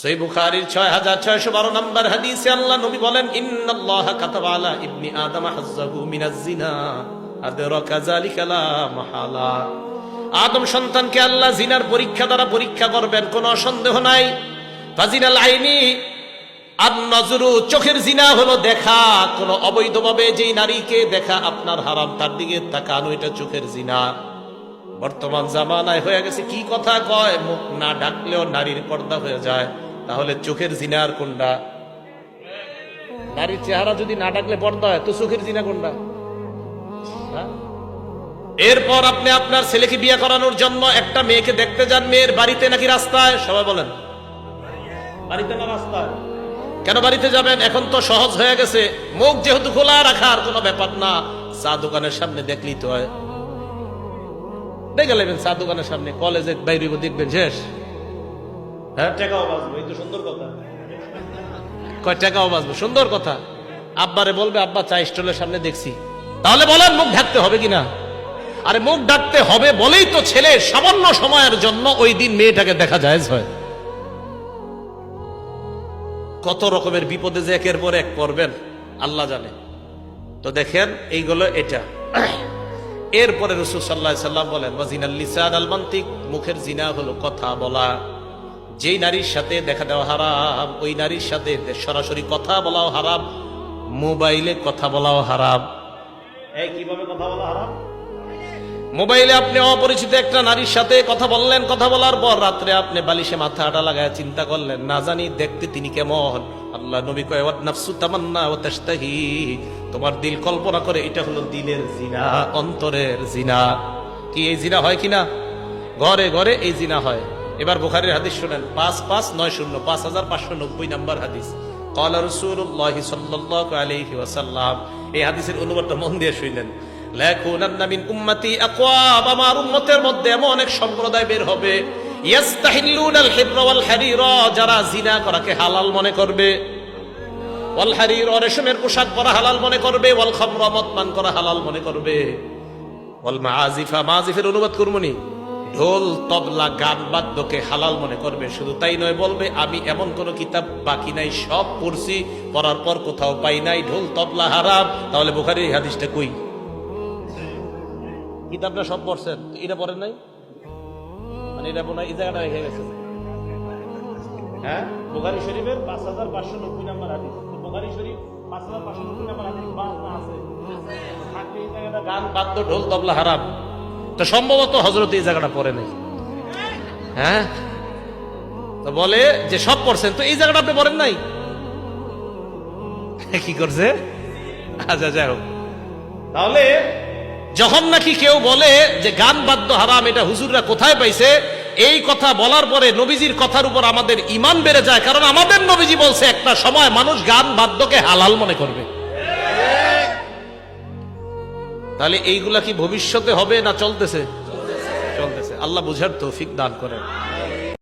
সহিহ বুখারীর 6612 নম্বর হাদিসে আল্লাহ নবী বলেন, ইন্নাল্লাহা কাতাবা আলা ইবনি আদম হাজ্জাহু মিনাজ জিনা আদরাকা যালিকা লা মাহালা। আদম সন্তানকে আল্লাহ জিনার পরীক্ষা দ্বারা পরীক্ষা করবেন, কোনো সন্দেহ নাই। ফাজিনাল আইনি আন-নাজরু, চোখের জিনা হলো দেখা, কোন অবৈধভাবে যেই নারীকে দেখা আপনার হারাম, তার দিকে তাকানো, এটা চোখের জিনা। বর্তমান জামানায় হয়ে গেছে কি কথা কয়, মুখ না ডাকলেও নারীর পর্দা হয়ে যায়। তাহলে চোখের জিনা আর কোনটা? নারীর চেহারা যদি না ডাকলে পর্দা হয়, তো চোখের জিনা কোনটা? এরপর আপনি আপনার ছেলেকে বিয়ে করানোর জন্য একটা মেয়েকে দেখতে যান, মেয়ের বাড়িতে নাকি রাস্তায়? সবাই বলেন বাড়িতে না রাস্তায়? কেন বাড়িতে যাবেন? এখন তো সহজ হয়ে গেছে, মুখ যেহেতু খোলা রাখার কোনো ব্যাপার না, চা দোকানের সামনে দেখলেই তো হয়। দেখে নেবেন চা দোকানের সামনে, কলেজে বাইরে দেখবেন শেষ। হ্যাঁ, টাকাও বাঁচবো, এই তো সুন্দর কথা। কয় টাকাও বাঁচবো, সুন্দর কথা। আব্বারে বলবে, আব্বা চা স্টলের সামনে দেখছি। তাহলে বলেন মুখ ঢাকতে হবে কিনা? আরে মুখ ঢাকতে হবে বলেই তো ছেলে সামান্য সময়ের জন্য ওই দিন মেয়েটাকে দেখা যায় হয়। কত রকমের বিপদে যে একের পর এক পড়বেন আল্লাহ জানে। তো দেখেন এইগুলো এটা। এরপরে রাসূল সাল্লাল্লাহু আলাইহি সাল্লাম বলেন, ওয়াজিনাল লিসান আল মানতিক, মুখের জিনা হলো কথা বলা। যেই নারীর সাথে দেখা দেওয়া হারাম, ওই নারীর সাথে সরাসরি কথা বলাও হারাম, মোবাইলে কথা বলাও হারাম। এই কিভাবে কথা বলা হারাম? মোবাইলে আপনি অপরিচিত একটা নারীর সাথে কথা বললেন, কথা বলার পর রাত্রে আপনি বালিশে মাথাটা লাগায় চিন্তা করলেন, না জানি দেখতে তিনি কেমন। আল্লাহ নবী কয়, ওয়াত নাফসু তামান্না ওয়া তাশতাহি, তোমার দিল কল্পনা করে, এটা হলো দিলের জিনা, অন্তরের জিনা। কি এই জিনা হয় কিনা? ঘরে ঘরে এই জিনা হয়। এবার বুখারীর হাদিস শুনেন, 5590 5590 নম্বর হাদিস। ক্বালা রাসূলুল্লাহ সাল্লাল্লাহু আলাইহি ওয়াসাল্লাম, এই হাদিসের অনুবাদটা মন দিয়ে শুনলেন। লাকুনান্না মিন উম্মতি আকওয়াম, আমার উম্মতের মধ্যে এমন অনেক সম্প্রদায় বের হবে, ইস্তাহিল্লুনাল হিররা ওয়াল হারিরা, যারা জিনা করাকে হালাল মনে করবে, ওয়াল হারির, রেশমের পোশাক পরা হালাল মনে করবে, ওয়াল খামরা, মদ পান করা হালাল মনে করবে, ওয়াল মাআজিফা, মাআজিফের অনুবাদ করমুনি, ঢোল তবলা গান বাদ্যকে হালাল মনে করবে। শুধু তাই নয়, বলবে আমি এমন কোন কিতাব বাকি নাই, সব পড়ছি, পড়ার পর কোথাও পাই নাই ঢোল তবলা হারাম। তাহলে বুখারীর এই হাদিসটা কই? কিতাবটা সব পড়ছেন, এটা পড়েন নাই, মানে এটা মনে হয় এই জায়গাটা রেখে গেছে। হ্যাঁ, বুখারী শরীফের 5590 নম্বর হাদিস। বুখারী শরীফ 5590 নম্বর হাদিস বাংলা আছে, থাকলে এই জায়গাটা গান বাদ্য ঢোল তবলা হারাম। তো সম্ভবত হযরত এই জায়গাটা পড়ে নাই। হ্যাঁ, তো বলে যে সব পড়ছেন, তো এই জায়গাটা আপনি পড়েন নাই, কি করছে? আচ্ছা, যাই হোক। তাহলে যখন নাকি কেউ বলে যে গান বাদ্য হারাম, এটা হুজুররা কোথায় পাইছে, এই কথা বলার পরে নবীজির কথার উপর আমাদের ঈমান বেড়ে যায়, কারণ আমাদের নবীজি বলছে একটা সময় মানুষ গান বাদ্যকে হালাল মনে করবে। তাহলে এইগুলা কি ভবিষ্যতে হবে না চলতেছে? চলতেছে। আল্লাহ বুঝার তৌফিক দান করেন।